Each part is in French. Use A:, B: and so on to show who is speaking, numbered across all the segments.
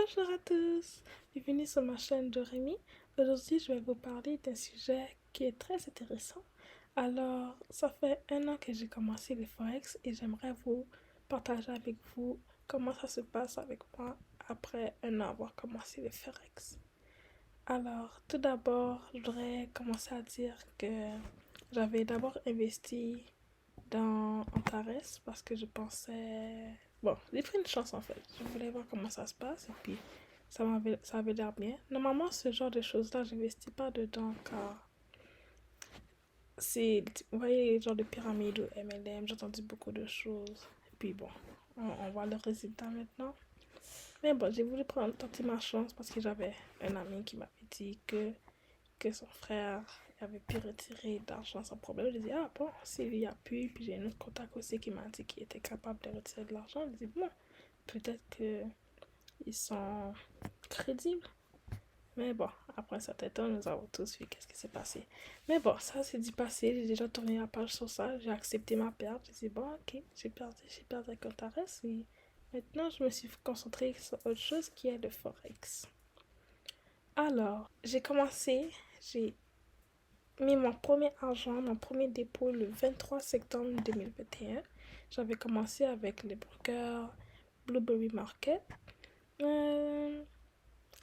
A: Bonjour à tous, bienvenue sur ma chaîne de Rémi. Aujourd'hui, je vais vous parler d'un sujet qui est très intéressant. Alors, ça fait 1 an que j'ai commencé le Forex et j'aimerais vous partager avec vous comment ça se passe avec moi après 1 an avoir commencé le Forex. Alors, tout d'abord, je voudrais commencer à dire que j'avais d'abord investi dans Antares parce que je pensais... Bon, j'ai pris une chance en fait. Je voulais voir comment ça se passe et puis ça avait l'air bien. Normalement, ce genre de choses-là, je n'investis pas dedans car c'est... Vous voyez, les genres de pyramide ou MLM, j'ai entendu beaucoup de choses. Et puis bon, on voit le résultat maintenant. Mais bon, j'ai voulu tenter ma chance parce que j'avais un ami qui m'avait dit que son frère avait pu retirer d'argent sans problème. Je dis, ah bon, s'il y a pu, puis j'ai un autre contact aussi qui m'a dit qu'il était capable de retirer de l'argent. Je dis, bon, peut-être qu'ils sont crédibles. Mais bon, après un certain temps, nous avons tous vu qu'est-ce qui s'est passé. Mais bon, ça c'est du passé. J'ai déjà tourné la page sur ça. J'ai accepté ma perte. J'ai dit, bon, ok, j'ai perdu avec Antares. Et maintenant, je me suis concentrée sur autre chose qui est le Forex. Alors, j'ai mis mon premier argent, mon premier dépôt le 23 septembre 2021. J'avais commencé avec le broker Blueberry Market.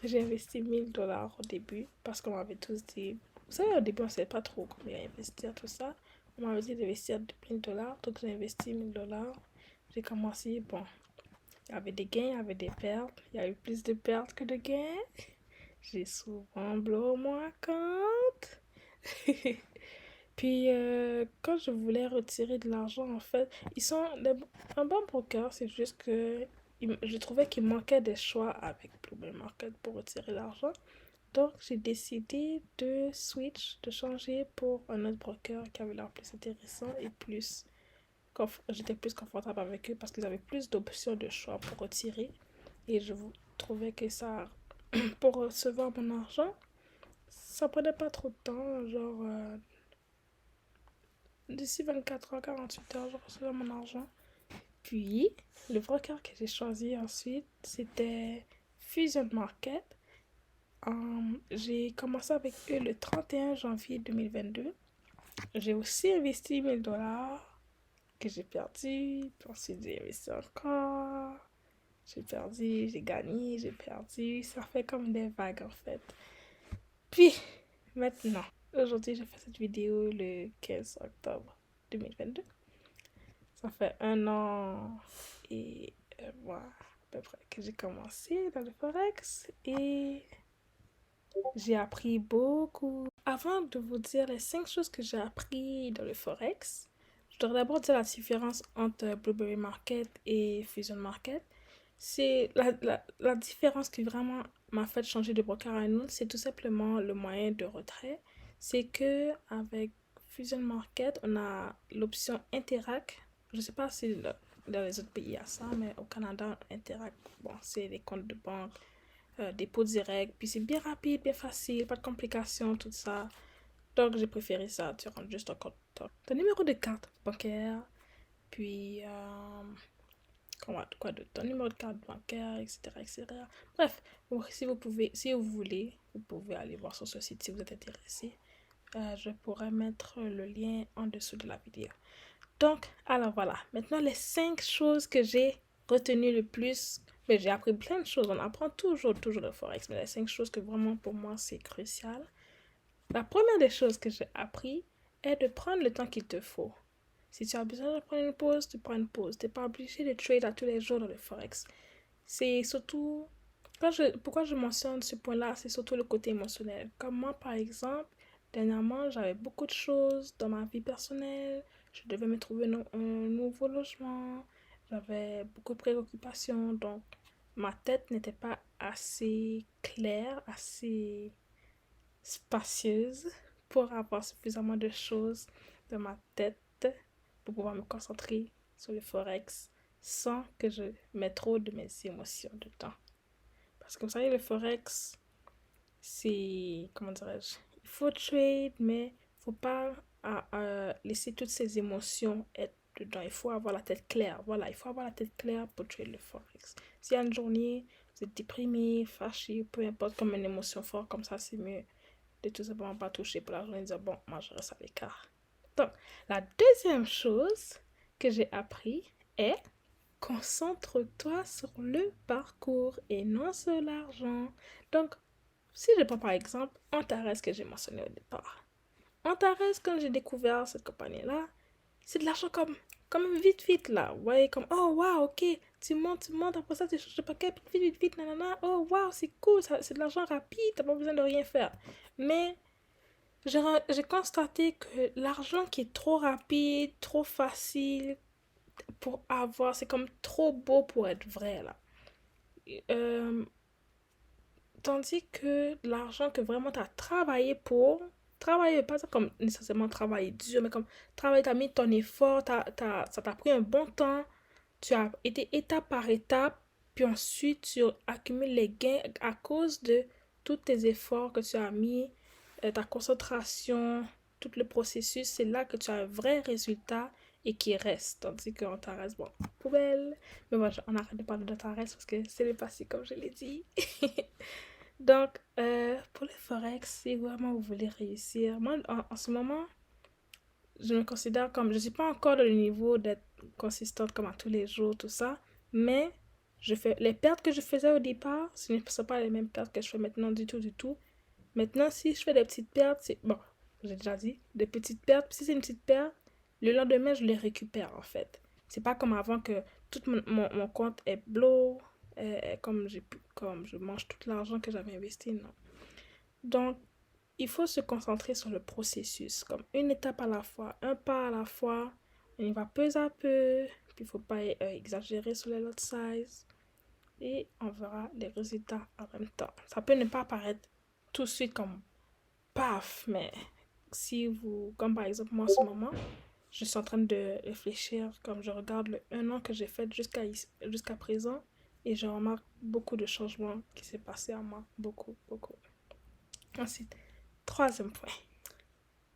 A: J'ai investi 1000 $ au début parce qu'on m'avait tous dit, vous savez, au début on ne savait pas trop combien investir, tout ça. On m'avait dit d'investir 1000 $, donc j'ai investi 1000 $. J'ai commencé, bon, il y avait des gains, il y avait des pertes, il y a eu plus de pertes que de gains. J'ai souvent blow mon compte. Puis, quand je voulais retirer de l'argent, en fait, un bon broker, c'est juste que je trouvais qu'il manquait des choix avec Blueberry Market pour retirer l'argent. Donc, j'ai décidé de switch, de changer pour un autre broker qui avait l'air plus intéressant et j'étais plus confortable avec eux parce qu'ils avaient plus d'options de choix pour retirer. Et je trouvais que ça, pour recevoir mon argent, ça prenait pas trop de temps, genre d'ici 24 heures, 48 heures, je recevais mon argent. Puis, le broker que j'ai choisi ensuite, c'était Fusion Market. J'ai commencé avec eux le 31 janvier 2022. J'ai aussi investi 1000 $ que j'ai perdu. Puis ensuite, j'ai investi encore. J'ai perdu, j'ai gagné, j'ai perdu. Ça fait comme des vagues en fait. Puis, maintenant, aujourd'hui, j'ai fait cette vidéo le 15 octobre 2022. Ça fait 1 an et voilà, à peu près que j'ai commencé dans le Forex et j'ai appris beaucoup. Avant de vous dire les 5 choses que j'ai appris dans le Forex, je dois d'abord dire la différence entre Blueberry Market et Fusion Market. C'est la différence qui vraiment m'a fait changer de broker à un autre, c'est tout simplement le moyen de retrait. C'est que avec Fusion Market, on a l'option Interac. Je ne sais pas si dans les autres pays il y a ça, mais au Canada, Interac, bon, c'est les comptes de banque, dépôt direct, puis c'est bien rapide, bien facile, pas de complications, tout ça. Donc j'ai préféré ça, tu rentres juste ton numéro de carte bancaire, puis quoi d'autre, ton numéro de carte bancaire, etc., etc. Bref, si vous voulez, vous pouvez aller voir sur ce site si vous êtes intéressé. Je pourrais mettre le lien en dessous de la vidéo. Donc, alors voilà. Maintenant, les 5 choses que j'ai retenues le plus. Mais j'ai appris plein de choses. On apprend toujours le Forex. Mais les 5 choses que vraiment pour moi, c'est crucial. La première des choses que j'ai appris est de prendre le temps qu'il te faut. Si tu as besoin de prendre une pause, tu prends une pause. Tu n'es pas obligé de trade à tous les jours dans le Forex. C'est surtout... Pourquoi je mentionne ce point-là, c'est surtout le côté émotionnel. Comme moi, par exemple, dernièrement, j'avais beaucoup de choses dans ma vie personnelle. Je devais me trouver un nouveau logement. J'avais beaucoup de préoccupations. Donc, ma tête n'était pas assez claire, assez spacieuse pour avoir suffisamment de choses dans ma tête pour pouvoir me concentrer sur le Forex sans que je mette trop de mes émotions dedans. Parce que vous savez, le Forex, c'est, comment dirais-je, il faut trade, mais il ne faut pas laisser toutes ces émotions être dedans. Il faut avoir la tête claire. Voilà, il faut avoir la tête claire pour trade le Forex. S'il y a une journée, vous êtes déprimé, fâché, peu importe, comme une émotion forte, comme ça, c'est mieux de tout simplement pas toucher pour la journée et dire, bon, moi, je reste à l'écart. Donc, la deuxième chose que j'ai appris est concentre-toi sur le parcours et non sur l'argent. Donc, si je prends par exemple Antares que j'ai mentionné au départ. Antares, quand j'ai découvert cette compagnie-là, c'est de l'argent comme vite, vite là. Vous voyez, comme, oh wow, ok, tu montes, après ça, tu changes de paquet, vite, vite, vite, nanana. Oh wow, c'est cool, c'est de l'argent rapide, t'as pas besoin de rien faire. Mais j'ai constaté que l'argent qui est trop rapide, trop facile pour avoir, c'est comme trop beau pour être vrai là. Euh, Tandis que l'argent que vraiment tu as travaillé pour, travailler, pas ça comme nécessairement travailler dur, mais comme travailler, tu as mis ton effort, ça t'a pris un bon temps, tu as été étape par étape, puis ensuite tu accumules les gains à cause de tous tes efforts que tu as mis, ta concentration, tout le processus, c'est là que tu as un vrai résultat et qui reste. Tandis qu'en Tares, bon, poubelle. Mais bon, on arrête de parler de Tares parce que c'est le passé, comme je l'ai dit. Donc, pour les forex, si vraiment vous voulez réussir, moi, en ce moment, je me considère comme, je ne suis pas encore dans le niveau d'être consistante comme à tous les jours, tout ça, mais les pertes que je faisais au départ, ce ne sont pas les mêmes pertes que je fais maintenant du tout, du tout. Maintenant, si je fais des petites pertes, c'est, bon, j'ai déjà dit, des petites pertes, si c'est une petite perte, le lendemain, je les récupère, en fait. C'est pas comme avant que tout mon compte est blow, comme je mange tout l'argent que j'avais investi, non. Donc, il faut se concentrer sur le processus, comme une étape à la fois, un pas à la fois. On y va peu à peu, puis il ne faut pas exagérer sur les lot size. Et on verra les résultats en même temps. Ça peut ne pas paraître tout de suite comme paf, mais si vous, comme par exemple moi en ce moment, je suis en train de réfléchir, comme je regarde le 1 an que j'ai fait jusqu'à présent, et je remarque beaucoup de changements qui s'est passé en moi. Beaucoup, beaucoup. Ensuite, troisième point.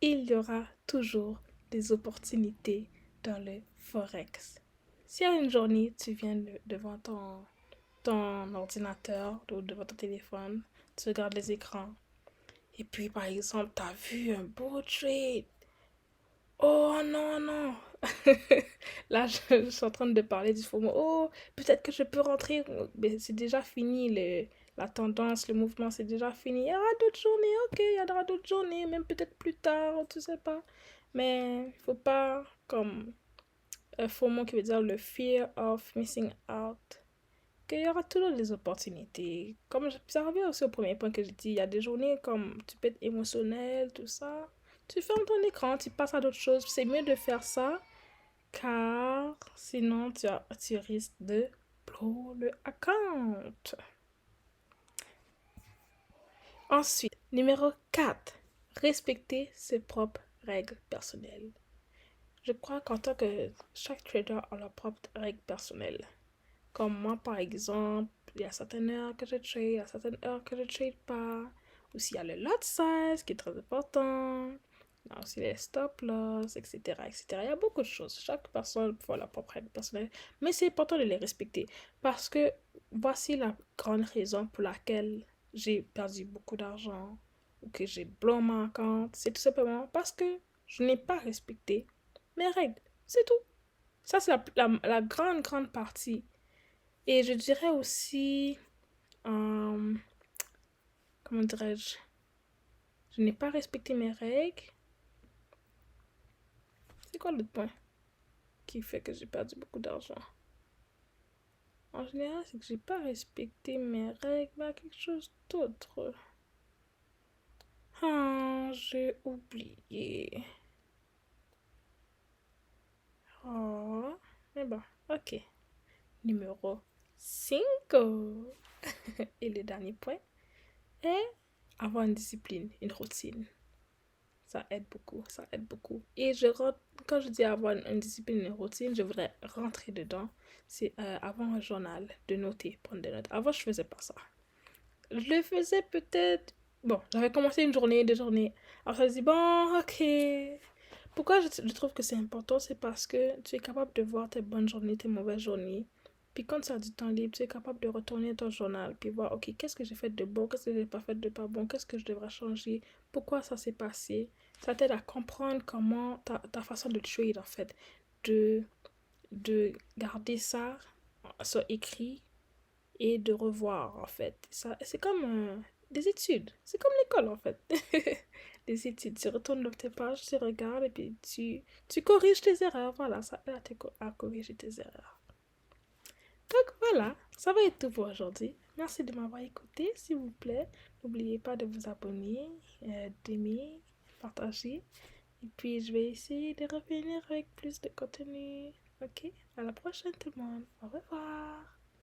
A: Il y aura toujours des opportunités dans le Forex. Si à une journée, tu viens devant ton ordinateur ou devant ton téléphone, tu regardes les écrans, et puis par exemple, tu as vu un beau trade. Oh non, non. Là, je suis en train de parler du FOMO. Oh, peut-être que je peux rentrer. Mais c'est déjà fini, la tendance, le mouvement, c'est déjà fini. Il y aura d'autres journées, ok, il y aura d'autres journées, même peut-être plus tard, tu sais pas. Mais il faut pas, comme un FOMO qui veut dire le fear of missing out, qu'il y aura toujours des opportunités. Comme ça revient aussi au premier point que j'ai dit, il y a des journées comme tu peux être émotionnel, tout ça. Tu fermes ton écran, tu passes à d'autres choses. C'est mieux de faire ça car sinon tu risques de blow le account. Ensuite, numéro 4, respecter ses propres règles personnelles. Je crois qu'en tant que chaque trader a leurs propres règles personnelles. Comme moi, par exemple, il y a certaines heures que je trade, il y a certaines heures que je trade pas. Aussi, il y a le lot size qui est très important. Il y a aussi les stop loss, etc., etc. Il y a beaucoup de choses. Chaque personne a la propre règle personnelle. Mais c'est important de les respecter. Parce que voici la grande raison pour laquelle j'ai perdu beaucoup d'argent ou que j'ai bloqué mon compte. C'est tout simplement parce que je n'ai pas respecté mes règles. C'est tout. Ça, c'est la grande, grande partie. Et je dirais aussi, comment dirais-je, je n'ai pas respecté mes règles. C'est quoi l'autre point qui fait que j'ai perdu beaucoup d'argent? En général, c'est que j'ai pas respecté mes règles, mais quelque chose d'autre. Ah, j'ai oublié. Oh, mais bon, ok. Numéro 5. Et le dernier point est avoir une discipline, une routine. Ça aide beaucoup, ça aide beaucoup. Et quand je dis avoir une discipline, une routine, je voudrais rentrer dedans. C'est avoir un journal, de noter, prendre des notes. Avant, je faisais pas ça. Je le faisais peut-être... Bon, j'avais commencé une journée, 2 journées. Alors, je me dis, bon, ok. Pourquoi je trouve que c'est important? C'est parce que tu es capable de voir tes bonnes journées, tes mauvaises journées. Puis quand tu as du temps libre, tu es capable de retourner dans ton journal, puis voir, ok, qu'est-ce que j'ai fait de bon, qu'est-ce que j'ai pas fait de pas bon, qu'est-ce que je devrais changer, pourquoi ça s'est passé. Ça t'aide à comprendre comment ta façon de trade, en fait, de, de garder ça sur écrit et de revoir, en fait. Ça, c'est comme des études. C'est comme l'école, en fait. Des études. Tu retournes dans tes pages, tu regardes et puis tu corriges tes erreurs. Voilà, ça aide à corriger tes erreurs. Donc voilà, ça va être tout pour aujourd'hui. Merci de m'avoir écouté, s'il vous plaît. N'oubliez pas de vous abonner, d'aimer, partager. Et puis je vais essayer de revenir avec plus de contenu. Ok, à la prochaine tout le monde. Au revoir.